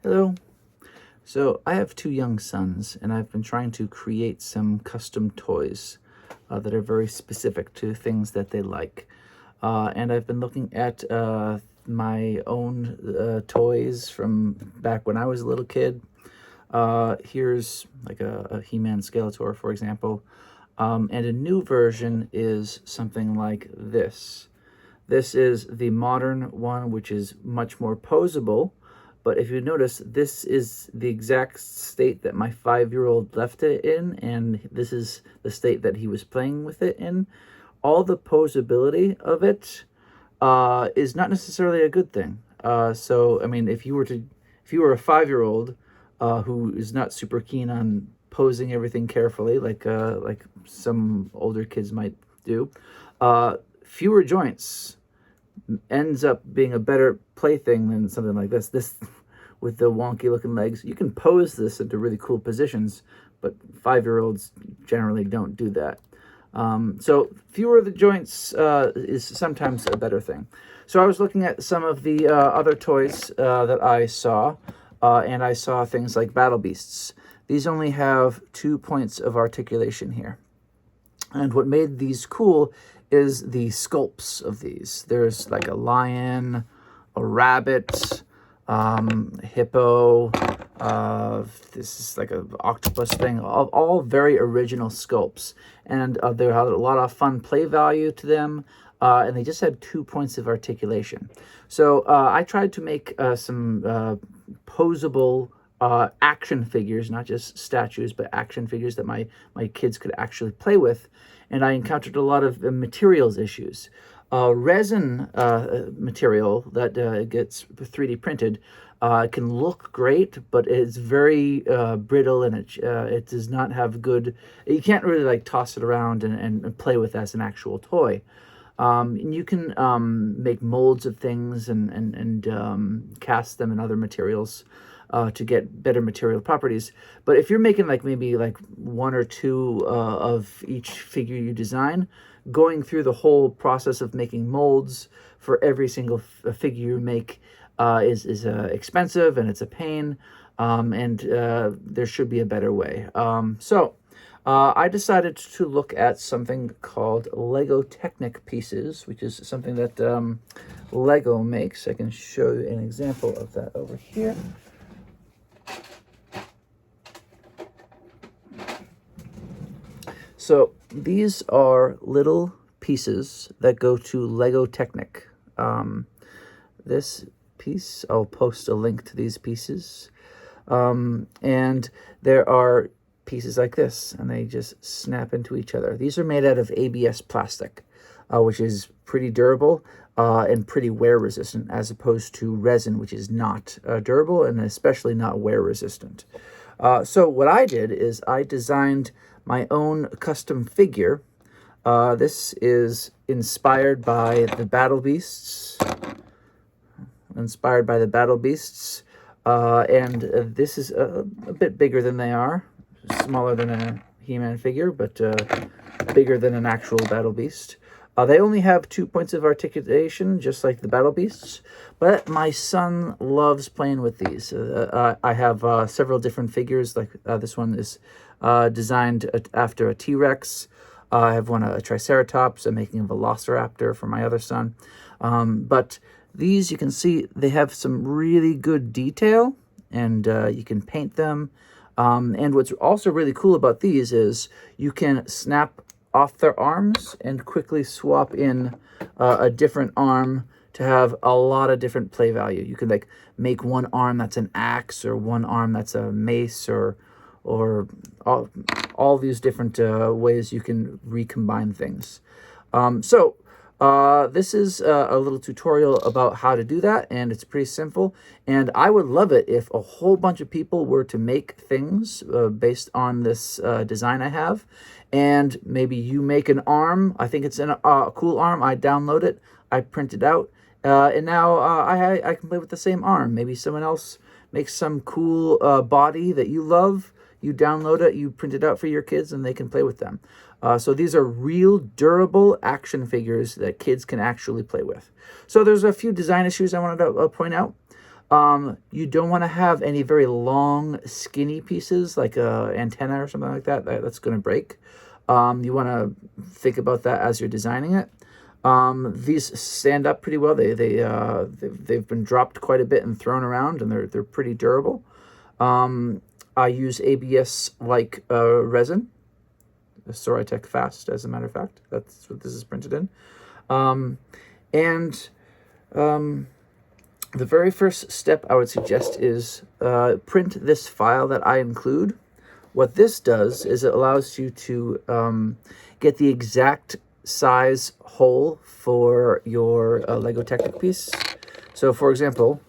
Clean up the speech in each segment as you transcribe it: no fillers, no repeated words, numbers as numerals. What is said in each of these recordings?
Hello. So I have two young sons, and I've been trying to create some custom toys that are very specific to things that they like. And I've been looking at my own toys from back when I was a little kid. Here's like a He-Man Skeletor, for example. And a new version is something like this. This is the modern one, which is much more posable. But if you notice, this is the exact state that my 5-year-old left it in, and this is the state that he was playing with it in. All the posability of it is not necessarily a good thing. So, I mean, if you were a 5-year-old who is not super keen on posing everything carefully, like some older kids might do, fewer joints ends up being a better plaything than something like this. This, with the wonky looking legs, you can pose this into really cool positions, but 5-year-olds generally don't do that. So fewer of the joints is sometimes a better thing. So I was looking at some of the other toys that I saw, and I saw things like TechnoBeasts. These only have 2 points of articulation here. And what made these cool is the sculpts of these. There's like a lion, a rabbit, hippo, this is like an octopus thing, all very original sculpts. And they had a lot of fun play value to them, and they just had 2 points of articulation. So I tried to make some posable action figures, not just statues, but action figures that my kids could actually play with. And I encountered a lot of materials issues. Resin material that gets 3D printed can look great, but it's very brittle, and it does not have good, you can't really like toss it around and play with as an actual toy. And you can make molds of things and cast them in other materials to get better material properties. But if you're making maybe 1 or 2 of each figure you design, going through the whole process of making molds for every single figure you make is expensive, and it's a pain, and there should be a better way. So I decided to look at something called Lego Technic pieces, which is something that Lego makes. I can show you an example of that over here. So these are little pieces that go to Lego Technic. This piece, I'll post a link to these pieces. And there are pieces like this, and they just snap into each other. These are made out of ABS plastic, which is pretty durable and pretty wear resistant, as opposed to resin, which is not durable and especially not wear resistant. So what I did is I designed my own custom figure. This is inspired by the TechnoBeasts. And this is a bit bigger than they are. Smaller than a He-Man figure, but bigger than an actual TechnoBeast. They only have 2 points of articulation, just like the TechnoBeasts, but my son loves playing with these. I have several different figures, like this one is designed after a T-Rex. I have one, a Triceratops. I'm making a Velociraptor for my other son. But these, you can see, they have some really good detail, and you can paint them. And what's also really cool about these is you can snap off their arms and quickly swap in a different arm to have a lot of different play value. You can make one arm that's an axe, or one arm that's a mace, or all these different ways you can recombine things. This is a little tutorial about how to do that, and it's pretty simple. And I would love it if a whole bunch of people were to make things based on this design I have. And maybe you make an arm. I think it's a cool arm. I download it, I print it out, and now I can play with the same arm. Maybe someone else makes some cool body that you love. You download it, you print it out for your kids, and they can play with them. So these are real durable action figures that kids can actually play with. So there's a few design issues I wanted to point out. You don't want to have any very long, skinny pieces like a antenna or something like that. That's going to break. You want to think about that as you're designing it. These stand up pretty well. They've been dropped quite a bit and thrown around, and they're pretty durable. I use ABS like resin, TechnoBeasts, as a matter of fact. That's what this is printed in. And the very first step I would suggest is print this file that I include. What this does is it allows you to get the exact size hole for your Lego Technic piece. So, for example,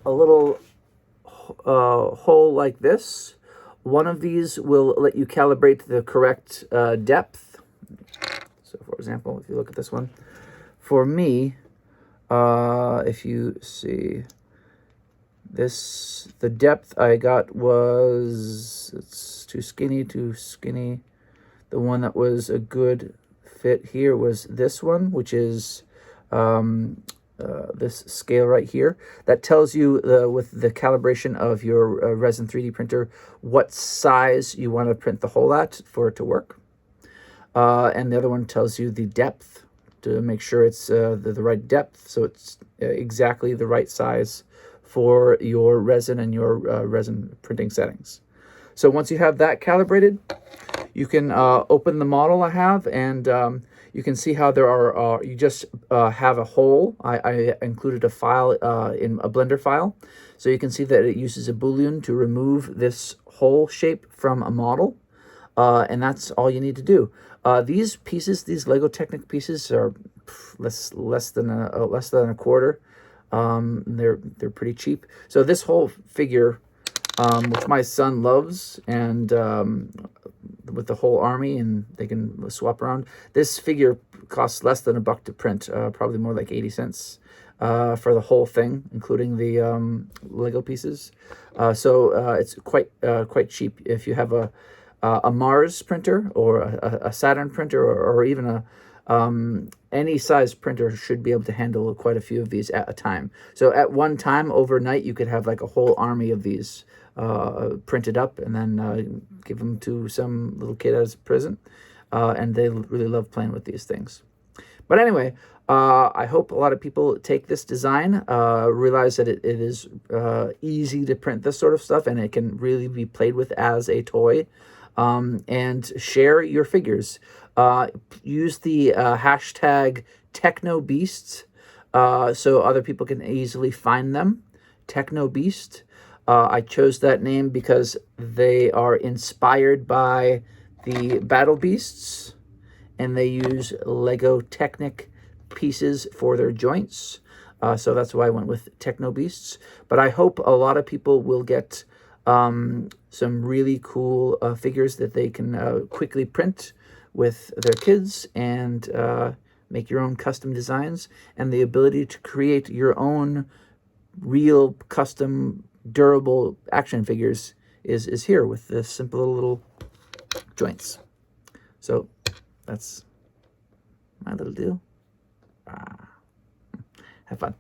a little hole like this. One of these will let you calibrate the correct depth. So, for example, if you look at this one, for me, if you see this, the depth I got was, it's too skinny. The one that was a good fit here was this one, which is this scale right here. That tells you with the calibration of your resin 3D printer what size you want to print the hole at for it to work. And the other one tells you the depth to make sure it's the right depth, so it's exactly the right size for your resin and your resin printing settings. So once you have that calibrated, you can open the model I have, and you can see how there are, you just have a hole. I included a file in a Blender file. So you can see that it uses a Boolean to remove this hole shape from a model. And that's all you need to do. These pieces, these Lego Technic pieces, are less than a quarter. They're pretty cheap. So this whole figure, which my son loves, and with the whole army, and they can swap around. This figure costs less than $1 to print, probably more like 80 cents for the whole thing, including the Lego pieces. So it's quite cheap. If you have a Mars printer or a Saturn printer, or even a any size printer should be able to handle quite a few of these at a time. So at one time, overnight, you could have like a whole army of these printed up, and then give them to some little kid as a present. And they really love playing with these things. But anyway, I hope a lot of people take this design, realize that it is easy to print this sort of stuff, and it can really be played with as a toy. And share your figures. Use the hashtag TechnoBeasts so other people can easily find them. TechnoBeast. I chose that name because they are inspired by the Battle Beasts, and they use Lego Technic pieces for their joints. So that's why I went with TechnoBeasts. But I hope a lot of people will get some really cool figures that they can quickly print with their kids, and make your own custom designs, and the ability to create your own real custom durable action figures is here with the simple little joints. So that's my little deal. Have fun.